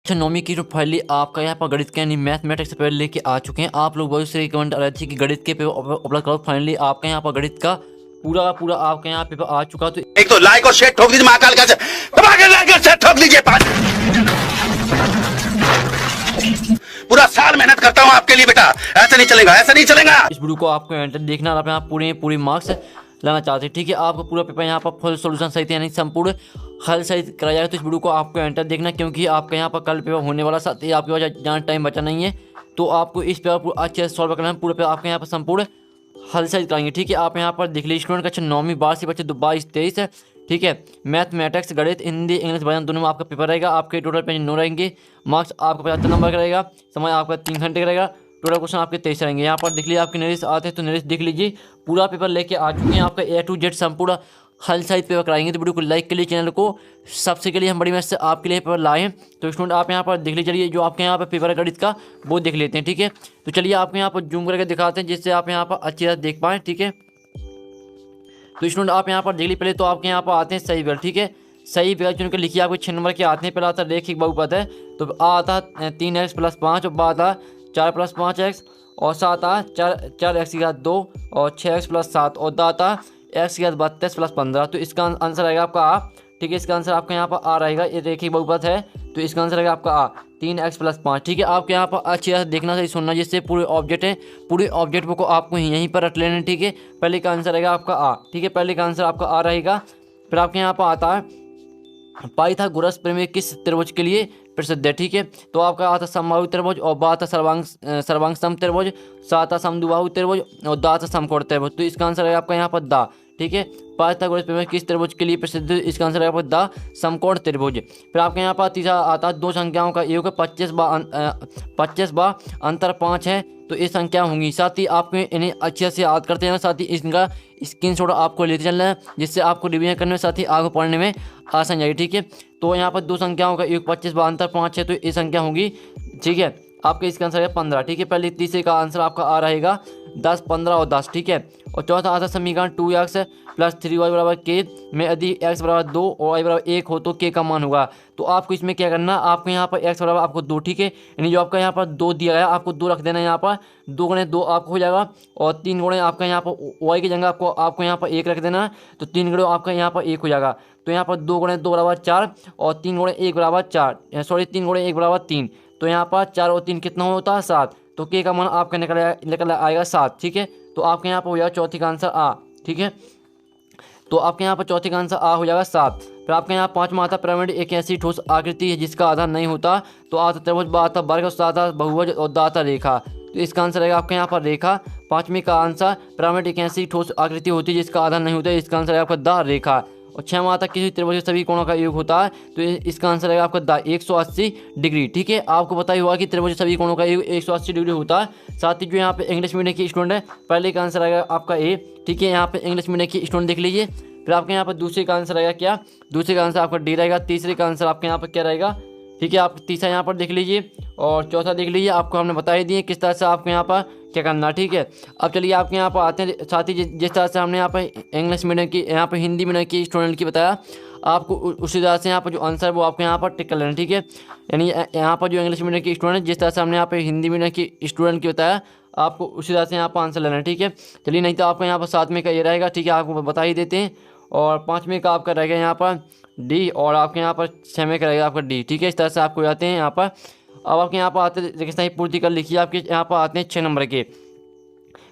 अच्छा, नौवीं की जो फाइनली आपका यहाँ पर गणित के यानी मैथमेटिक्स पेपर लेके आ चुके हैं। आप लोग बहुत से कमेंट आ रहे थे कि गणित के पेपर अपलोड करो। फाइनली आपका यहाँ पर गणित का पूरा पूरा आपका यहाँ पेपर आ चुका। तो एक तो लाइक और शेयर ठोक दीजिए, महाकाल का दबा के लाइक और शेयर ठोक दीजिए। पूरा साल मेहनत करता हूँ आपके लिए बेटा, ऐसा नहीं चलेगा, ऐसा नहीं चलेगा। इस वीडियो को आपको एंटर देखना और आप पूरे मार्क्स लाना चाहते हैं, ठीक है। आपको पूरा पेपर यहाँ पर फुल सोल्यूशन सहित यानी संपूर्ण हल सहित कराया जाएगा। तो इस वीडियो को आपको एंटर देखना, क्योंकि आपका यहाँ पर कल पेपर होने वाला, साथ ही आपके पास ज़्यादा टाइम बचा नहीं है। तो आपको इस पेपर अच्छे से सॉल्व करना है। पूरे पेपर आपके यहाँ पर संपूर्ण हल सहित कराएंगे, ठीक है। आप यहाँ पर देख लीजिए स्टूडेंट का 9वीं 12वीं बच्चे 22-23 है, ठीक है। मैथमेटिक्स, गणित, हिंदी, इंग्लिश, बयान दोनों में आपका पेपर रहेगा। आपके टोटल पेज 9 रहेंगे। मार्क्स आपका 75 नंबर का रहेगा। समय आपका 3 घंटे का रहेगा। टोटल क्वेश्चन आपके 23 रहेंगे। यहाँ पर देख लीजिए आपके नरेश आते हैं तो नरेश देख लीजिए पूरा पेपर लेके आ चुके हैं। आपका A to Z संपूर्ण हल सहित पेपर कराएंगे। तो वीडियो को लाइक के लिए, चैनल को सबसे के लिए हम बड़ी मेहनत से आपके लिए पेपर लाए हैं। तो स्टूडेंट आप यहाँ पर देख लीजिए, चलिए जो आपके यहाँ पर पेपर है गणित का वो देख लेते हैं, ठीक है। तो चलिए आपको यहाँ पर जूम करके दिखाते हैं, जिससे आप यहाँ पर अच्छी तरह देख पाएँ, ठीक है। तो स्टूडेंट आप यहाँ पर देख लीजिए, पहले तो आपके यहाँ पर आते हैं सही विकल्प, ठीक है। सही विकल्प चुन के लिखिए। आपको 6 नंबर के आते हैं। पहला आता है रेखिक बहुपद है, तो आ आता है 3x + 5 और बा आता है 4 + 5x और 7 आता है 4x की घात 2 और 6x + 7 और दा आता है x की घात 32 + 15। तो इसका आंसर आएगा आपका आ, ठीक है। इसका आंसर आपका यहाँ पर आ रहेगा। ये रेखिक बहुपद है तो इसका आंसर आएगा आपका आ, 3x + 5, ठीक है। आपके यहाँ पर अच्छी तरह देखना, सही सुनना, जिससे पूरे ऑब्जेक्ट है, पूरे ऑब्जेक्ट को आपको यहीं पर रख लेना है, ठीक है। पहले का आंसर रहेगा आपका आ, ठीक है। पहले का आंसर आपका आ रहेगा। फिर आपके यहाँ पर आता है पाइथागोरस प्रमेय किस त्रिभुज के लिए प्रसिद्ध है, ठीक है। तो आपका आता समबाहु त्रिभुज और बा आता सर्वांग सम त्रिभुज, सा आता समद्विबाहु त्रिभुज और दा आता समकोण त्रिभुज। तो इसका आंसर है आपका यहाँ पर दा, ठीक है। पाइथागोरस प्रमेय किस त्रिभुज के लिए प्रसिद्ध है? इसका आंसर है आपका दा समकोण त्रिभुज। फिर आपके यहाँ पर तीसरा आता है दो संख्याओं का योग 25 बा अंतर 5 है, तो ये संख्या होंगी। साथ ही आपको इन्हें अच्छे से याद करते हैं, साथ ही इनका स्क्रीनशॉट आपको लेते चलना है, जिससे आपको रिवीजन करने में, साथ ही आगे पढ़ने में आसान जाएगी, ठीक है। तो यहाँ पर दो संख्याओं का योग 25 बा अंतर 5 है, तो ये संख्या होंगी, ठीक है। आपका इसका आंसर है 15, ठीक है। पहले तीसरे का आंसर आपका आ रहेगा 10, 15 और 10, ठीक है। और चौथा आता समीकरण 2x + 3y = k में यदि x = 2 और y = 1 हो तो k का मान होगा। तो आपको इसमें क्या करना, आपको यहाँ पर x = आपको 2, ठीक है। यानी जो आपका यहाँ पर 2 दिया गया आपको 2 रख देना है। यहाँ पर 2 × 2 आपको हो जाएगा और 3 × आपका यहाँ पर y की जगह आपको यहाँ पर 1 रख देना है, तो 3 × आपका यहाँ पर 1 हो जाएगा। तो यहाँ पर 2 × 2 = 4 और 3 × 1 = 4, सॉरी 3 × 1 = 3। तो यहाँ पर 4 और 3 कितना होता है 7, तो k का मान आपका निकल आएगा 7, ठीक है। तो आपके यहाँ पर हो जाएगा चौथी का आंसर आ, ठीक है। तो आपके यहाँ पर चौथी का आंसर आ हो जाएगा 7। फिर आपके यहाँ पाँचवा आता पिरामिड एक ऐसी ठोस आकृति है जिसका आधार नहीं होता, तो आता त्रिभुज, बा आता वर्ग और सा आता बहुभुज और दा आता रेखा। तो इसका आंसर रहेगा आपके यहाँ पर रेखा। पाँचवीं का आंसर पिरामिड एक ऐसी ठोस आकृति होती है जिसका आधार नहीं होता है, इसका आंसर है आपका दा रेखा। और 6वां आता किसी त्रिभुज के सभी कोणों का योग होता है, तो इसका आंसर रहेगा आपका दा 180 डिग्री, ठीक है। आपको पता ही होगा कि त्रिभुज के सभी कोणों का योग 180 डिग्री होता है। साथ ही जो यहाँ पे इंग्लिश मीडियम की स्टूडेंट है, पहले का आंसर आएगा आपका ए, ठीक है। यहाँ पे इंग्लिश मीडियम की स्टूडेंट देख लीजिए। फिर आपके यहाँ पर दूसरे का आंसर रहेगा क्या, दूसरे का आंसर आपका डी रहेगा। तीसरे का आंसर आपके यहाँ पर क्या रहेगा, ठीक है। आप तीसरा यहाँ पर देख लीजिए और चौथा देख लीजिए। आपको हमने बता ही दिए किस तरह से आपको यहाँ पर क्या करना, ठीक है। अब चलिए आपके यहाँ पर आते हैं, साथ ही जिस तरह से हमने यहाँ पर इंग्लिश मीडियम की, यहाँ पर हिंदी मीडियम की स्टूडेंट की बताया, आपको उसी तरह से यहाँ पर जो आंसर है वो आपको यहाँ पर टिक कर लेना, ठीक है। यानी यहाँ पर जो इंग्लिश मीडियम की स्टूडेंट, जिस तरह से हमने यहाँ पर हिंदी मीडियम की स्टूडेंट की बताया, आपको उसी तरह से यहाँ पर आंसर लेना है, ठीक है। चलिए, नहीं तो आपका यहाँ पर 7वें का ये रहेगा, ठीक है। आपको बता ही देते हैं। और 5वें का आपका रहेगा यहाँ पर डी, और आपके यहाँ पर 6वें का रहेगा आपका डी, ठीक है। इस तरह से आपको जाते हैं यहाँ पर। अब आपके यहाँ पर आते हैं, रेगिस्तान ही पूर्ति कर लिखिए। आपके यहाँ पर आते हैं 6 नंबर के।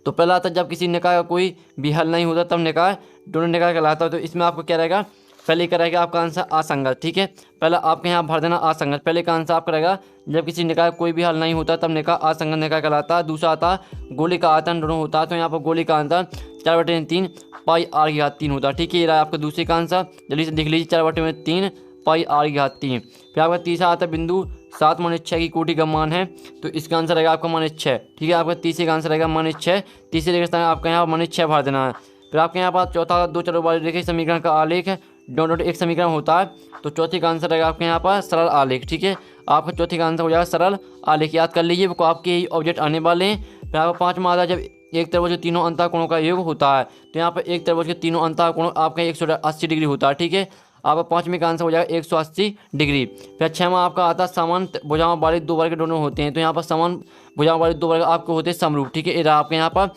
तो पहला आता जब किसी निकाय का कोई भी हल नहीं होता तब निकाय दोनों निकाय कहलाता है। तो इसमें आपको क्या रहेगा, पहले का रहेगा आपका आंसर असंगत, ठीक है। पहला आपके यहाँ भर देना असंगत। पहले का आंसर आपका रहेगा जब किसी निकाय कोई भी हल नहीं होता तब निकाय असंगत निकाय कहलाता है। दूसरा आता गोली का आयतन दोनों होता है, तो यहाँ पर गोली का आयतन 4/3 पाई r की घात 3 होता है, ठीक है। ये रहा आपका दूसरे का आंसर। जल्दी से देख लीजिए, 4/3 पाई r की घात 3। फिर आपका तीसरा आता है बिंदु 7 - 6 की कोटि का मान है, तो इसका आंसर रहेगा आपका -6, ठीक है। आपका तीसरे का आंसर रहेगा -6। तीसरे रेगिस्तान आपका यहाँ -6 भर देना है। फिर आपके यहाँ पास चौथा दो चरों वाली रेखा समीकरण का आलेख है, डॉट एक समीकरण होता है, तो चौथे का आंसर रहेगा आपके यहाँ पर सरल आलेख, ठीक है। आपका चौथे का आंसर हो जाएगा सरल आलेख, याद कर लीजिए, वो आपके यही ऑब्जेक्ट आने वाले हैं। फिर आपका पाँचवा आता जब एक त्रिभुज के तीनों अंतःकोणों का योग होता है, तो यहाँ पर एक त्रिभुज के तीनों अंतःकोण आपका 180 डिग्री होता है, ठीक है। आपका पाँचवें का आंसर हो जाएगा 180 डिग्री। फिर छठवां आपका आता है समान भुजाओं वाले दो वर्ग दोनों होते हैं, तो यहाँ पर समान भुजाओं वाले दो वर्ग आपको होते हैं समरूप, ठीक है। ये रहा आपके यहाँ पर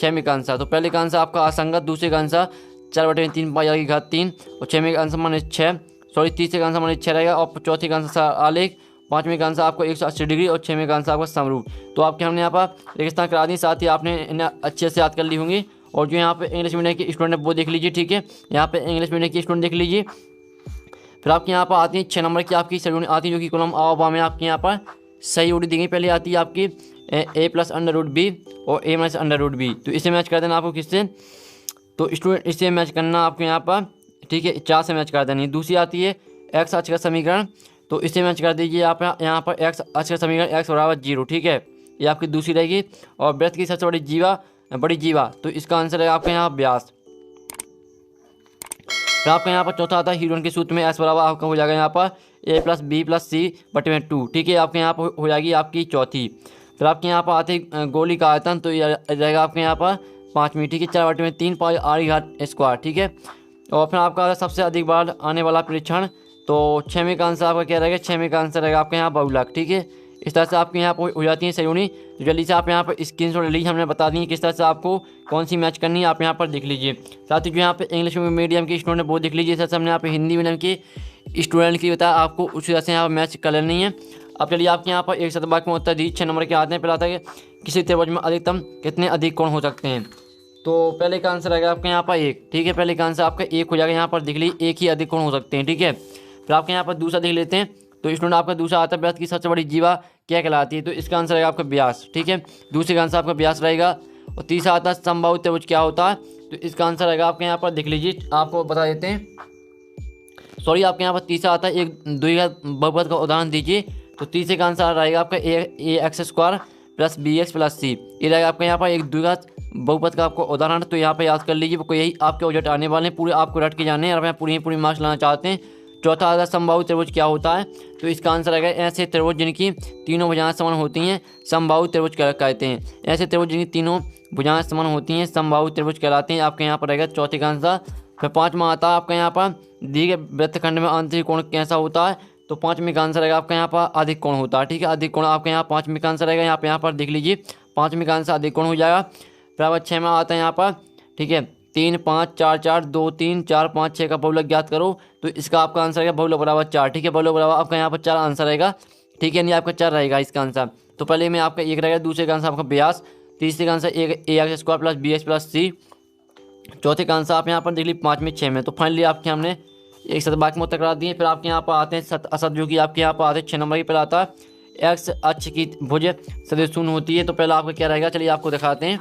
छठवें का आंसर। तो पहले का आंसर आपका असंगत, दूसरे का आंसर 4/3 पाई की घात 3 और छठवें का आंसर -6, सॉरी तीसरे का आंसर -6 रहेगा और चौथे का आंसर आलेख, पाँचवें का आंसर आपको 180 डिग्री और छठवें का आंसर आपका समरूप। तो आपके हमने यहाँ पर रेगिस्तान करा दी, साथ ही आपने इन्हें अच्छे से याद कर ली होंगी। और जो यहाँ पे इंग्लिश मीडियम की स्टूडेंट है वो देख लीजिए, ठीक है। यहाँ पे इंग्लिश मीडियम की स्टूडेंट देख लीजिए। फिर आपके यहाँ पर आती है 6 नंबर की आपकी सही आती है, जो कि कॉलम आ में आपके यहाँ पर सही जोड़ी दी गई। पहले आती है आपकी a + √b और a - √b। तो इसे मैच कर देना आपको किससे, तो स्टूडेंट इसे मैच करना आपको यहाँ पर, ठीक है, 4 से मैच कर देनी। दूसरी आती है x अक्ष का समीकरण, तो इसे मैच कर दीजिए आप यहाँ पर x अक्ष का समीकरण x = 0, ठीक है, ये आपकी दूसरी रहेगी। और वृत्त की सबसे बड़ी जीवा, तो इसका आंसर है आपके यहाँ व्यास। फिर आपका यहाँ पर चौथा आता है हीरोन के सूत्र में S बराबर आपका हो जाएगा यहाँ पर a + b + c/2, ठीक है, आपके यहाँ पर हो जाएगी आपकी चौथी। फिर आपके यहाँ पर आते गोली का आयतन, तो ये रहेगा आपके यहाँ पर 5वीं, ठीक है, 4/3 पाई r², ठीक है। और फिर आपका सबसे अधिक बार आने वाला परीक्षण, तो छठवें का आंसर आपका क्या रहेगा, छठवें का आंसर रहेगा आपके यहाँ बहुलक, ठीक है। इस तरह से आपके यहाँ पर हो जाती है सही। तो जल्दी से आप यहाँ पर स्क्रीनशॉट ले लीजिए, हमने बता दी किस तरह से आपको कौन सी मैच करनी है, आप यहाँ पर देख लीजिए। साथ ही जो यहाँ पे इंग्लिश मीडियम की स्टूडेंट वो देख लीजिए, इस तरह से हमने यहाँ पे हिंदी मीडियम की स्टूडेंट की बताया आपको उसी तरह से यहाँ पर मैच कर लेनी है। अब चलिए आपके यहाँ पर एक शतभाग में उत्तर दीजिए 6 नंबर के आते हैं। पहला आता है किसी त्रिभुज में अधिकतम कितने अधिक कोण हो सकते हैं, तो पहले का आंसर आएगा आपके यहाँ पर 1, ठीक है, पहले का आंसर आपका 1 हो जाएगा। यहाँ पर देख लीजिए 1 ही अधिक कोण हो सकते हैं, ठीक है। फिर आपके यहाँ पर दूसरा देख लेते हैं, तो स्टूडेंट आपका दूसरा आता है वृत्त की सबसे बड़ी जीवा क्या कहलाती है, तो इसका आंसर रहेगा आपका व्यास, ठीक है, दूसरे का आंसर आपका व्यास रहेगा। और तीसरा आता है समबाहु त्रिभुज क्या होता है, तो इसका आंसर रहेगा आपके यहाँ पर देख लीजिए, आपको बता देते हैं, सॉरी आपके यहाँ पर तीसरा आता है एक द्विघात बहुपद का उदाहरण दीजिए, तो तीसरे का आंसर रहेगा आपका ax² + bx + c, ये रहेगा आपका यहाँ पर एक द्विघात बहुपद का आपको उदाहरण। तो यहाँ पर याद कर लीजिए, वो यही आपके ऑब्जेक्ट आने वाले हैं, पूरे आपको रट के जाने हैं और आप पूरी मार्क्स लाना चाहते हैं। चौथा आता है समबाहु त्रिभुज क्या होता है, तो इसका आंसर रहेगा ऐसे त्रिभुज जिनकी तीनों भुजाएं समान होती हैं समबाहु त्रिभुज कहते हैं। ऐसे त्रिभुज जिनकी तीनों भुजाएं समान होती हैं समबाहु त्रिभुज कहलाते हैं, आपके यहाँ पर रहेगा चौथे का आंसर। फिर पाँचवा आता है आपका यहाँ पर दिए गए वृत्तखंड में आंतरिक कोण कैसा होता है, तो पाँचवें का आंसर रहेगा आपका यहाँ पर अधिक कोण होता है, ठीक है, अधिक कोण आपके यहाँ पाँचवें का आंसर रहेगा। यहाँ पर देख लीजिए पाँचवें का आंसर अधिक कोण हो जाएगा। फिर अब 6वां आता है यहाँ पर, ठीक है, 3 5 4 4 2 3 4 5 6 का बहुलक ज्ञात करो, तो इसका आपका आंसर रहेगा बहुलक बराबर 4, ठीक है, बहुलक बराबर आपका यहाँ पर 4 आंसर रहेगा, ठीक है, यानी आपका 4 रहेगा इसका आंसर। तो पहले में आपका 1 रहेगा, दूसरे का आंसर आपका व्यास, तीसरे का आंसर ax² + bx + c, चौथे का आंसर आप यहाँ पर देख लीजिए 5 में 6 में। तो फाइनली आपके हमने एक शतभाग में उत्तर करा दिए। फिर आपके यहाँ पर आते हैं असत, जो कि आपके यहाँ पर आते हैं 6 नंबर की। पहला आता है एक्स अक्ष की भुज सदैव शून्य होती है, तो पहला आपका क्या रहेगा, चलिए आपको दिखाते हैं।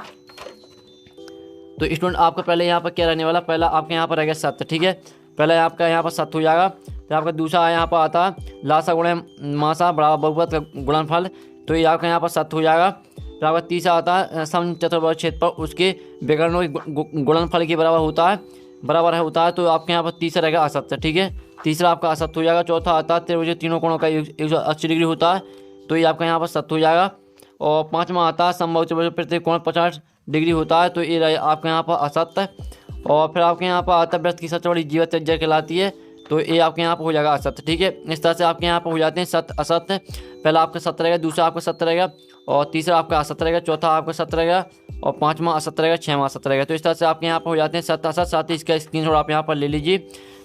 तो स्टूडेंट आपका पहले यहाँ पर क्या रहने वाला, पहला आपके यहाँ पर रहेगा सत्य, ठीक है, पहले आपका यहाँ पर सत्य हो जाएगा। फिर आपका दूसरा यहाँ पर आता है लासा गुणे मासा बराबर बहुपद का गुणनफल, तो ये आपका यहाँ पर सत्य हो जाएगा। फिर आपका तीसरा आता है समचतुर्भुज क्षेत्र पर उसके विकर्णों के गुणनफल के बराबर होता है, तो आपके यहाँ पर तीसरा रहेगा असत्य, ठीक है, तीसरा आपका असत्य हो जाएगा। चौथा आता है त्रिभुज तीनों कोणों का 180 डिग्री होता है, तो ये आपका यहाँ पर सत्य हो जाएगा। और पाँचवा आता है समबाहु त्रिभुज प्रत्येक कोण 50 डिग्री होता है, तो ये आपके यहाँ पर असत्य। और फिर आपके यहाँ पर आता है वृत्त की सबसे बड़ी जीवा त्रिज्या कहलाती है, तो ये आपके यहाँ पर हो जाएगा असत्य, ठीक है। इस तरह से आपके यहाँ पर हो जाते हैं सत्य असत्य, पहला आपका सत्य रहेगा, दूसरा आपका सत्य रहेगा, और तीसरा आपका असत्य रहेगा, चौथा आपका सत्य रहेगा, और पाँचवा असत्य रहेगा, छठवां असत्य रहेगा। तो इस तरह से आपके यहाँ पर हो जाते हैं सत्य असत्य। साथ ही इसका स्क्रीनशॉट आप यहाँ पर ले लीजिए।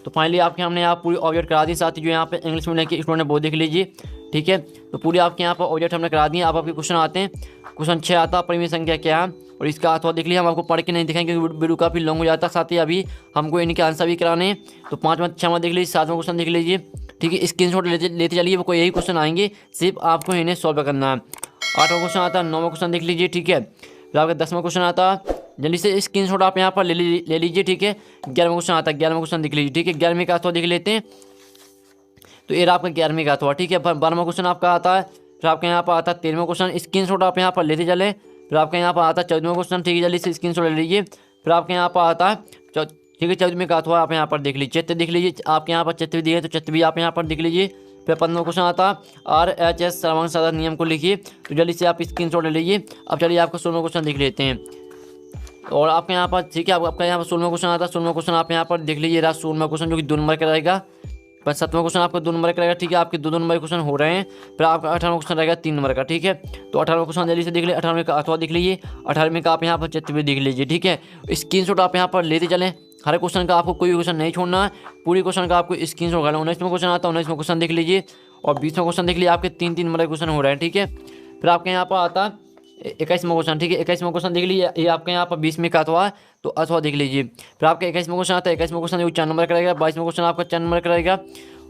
तो फाइनली आपके हमने यहाँ पूरी ऑब्जेक्ट करा दी। साथ ही जो यहाँ पे इंग्लिश मीडियम के स्टूडेंट वो देख लीजिए, ठीक है। तो पूरी आपके यहाँ पर ऑब्जेक्ट हमने करा दी। आप आपके क्वेश्चन आते हैं, क्वेश्चन 6 आता है परिमेय संख्या क्या है, और इसका अथवा देख लीजिए। हम आपको पढ़ के नहीं दिखाएंगे क्योंकि वीडियो काफ़ी लॉन्ग हो जाता है। साथ ही अभी हमको इनके आंसर भी कराने हैं। तो 5वां 6वां देख लीजिए, 7वां क्वेश्चन देख लीजिए, ठीक है। स्क्रीनशॉट लेते चलिए, वो कोई यही क्वेश्चन आएंगे, सिर्फ आपको इन्हें सॉल्व करना है। 8वां क्वेश्चन आता है, 9वां क्वेश्चन देख लीजिए, ठीक है। फिर आपका 10वां क्वेश्चन आता है, जल्दी से स्क्रीनशॉट आप यहाँ पर ले लीजिए, ठीक है। 11वां क्वेश्चन आता है, 11वां क्वेश्चन देख लीजिए, ठीक है। 11वें का अथवा देख लेते हैं, तो ये आपका 11वें का अथवा, ठीक है। 12वां क्वेश्चन आपका आता है, फिर आपके यहाँ पर आता है 13वां क्वेश्चन, स्क्रीनशॉट आप यहाँ पर लेते चले। फिर आपके यहाँ पर आता है 14वां क्वेश्चन, ठीक है, जल्दी से स्क्रीनशॉट ले लीजिए। फिर आपके यहाँ पर आता है ठीक है 14वें का अथवा आप यहाँ पर देख लीजिए, चित्र देख लीजिए, आपके यहाँ पर चित्र दिए, तो चित्र भी आप यहाँ पर देख लीजिए। फिर 15वां क्वेश्चन आता है RHS सर्वांग साधारण नियम को लिखिए, तो जल्दी से आप स्क्रीनशॉट ले लीजिए। अब चलिए आपको 16वां क्वेश्चन देख लेते हैं। और आपके यहाँ पर ठीक है, आपका यहाँ पर 16वां क्वेश्चन आता है। 16वां क्वेश्चन आप यहाँ पर देख लीजिए रहा 16वां क्वेश्चन, जो कि 2 नंबर का रहेगा। पर 7वां क्वेश्चन आपका 2 नंबर का रहेगा, ठीक है। आपके 2 नंबर क्वेश्चन हो रहे हैं। फिर आपका 18वां क्वेश्चन रहेगा 3 नंबर का, ठीक है। तो 18वां क्वेश्चन जल्दी से देख लीजिए। 18वें का अथवा देख लीजिए, 18वें का आप यहाँ पर चित्र देख लीजिए, ठीक है। स्क्रीनशॉट आप यहाँ पर लेते चलें। हर क्वेश्चन का आपको कोई क्वेश्चन नहीं छोड़ना है, पूरी क्वेश्चन का आपको स्क्रीनशॉट करना। 19वां क्वेश्चन आता है, 19वां क्वेश्चन देख लीजिए। और 20वां क्वेश्चन देख लीजिए। आपके 3 नंबर क्वेश्चन हो रहे हैं, ठीक है। फिर आपके यहाँ पर आता है 21वां क्वेश्चन, ठीक है। 21वां क्वेश्चन देख लीजिए, ये आपके यहाँ पर 20 में का अथवा है, तो अथवा देख लीजिए। फिर आपका 21वां क्वेश्चन आता है। 21वां क्वेश्चन जो 4 नंबर का रहेगा। 22वां क्वेश्चन आपका 4 नंबर का रहेगा।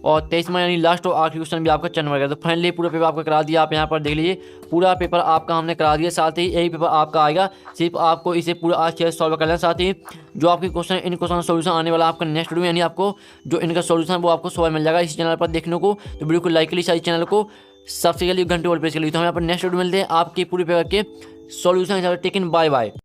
और 23वां यानी लास्ट और आखिरी क्वेश्चन भी आपका 4 नंबर का। तो फाइनली पूरा पेपर आपका करा दिया। आप यहाँ पर देख लीजिए, पूरा पेपर आपका हमने करा दिया। साथ ही यही पेपर आपका आएगा, सिर्फ आपको इसे पूरा आज सॉल्व करना है। साथ ही जो आपके क्वेश्चन, इन क्वेश्चन सोल्यूशन आने वाला आपका नेक्स्ट वीडियो, यानी आपको जो इनका सोल्यूशन वो आपको सुबह मिल जाएगा इस चैनल पर देखने को। तो वीडियो को लाइक कर लीजिए, सारी चैनल को सबसे पहले घंटे और प्रेस कर लीजिए। तो हम यहाँ पर नेक्स्ट वीडियो मिलते हैं आपके पूरे पेपर के सॉल्यूशन। Taken bye bye.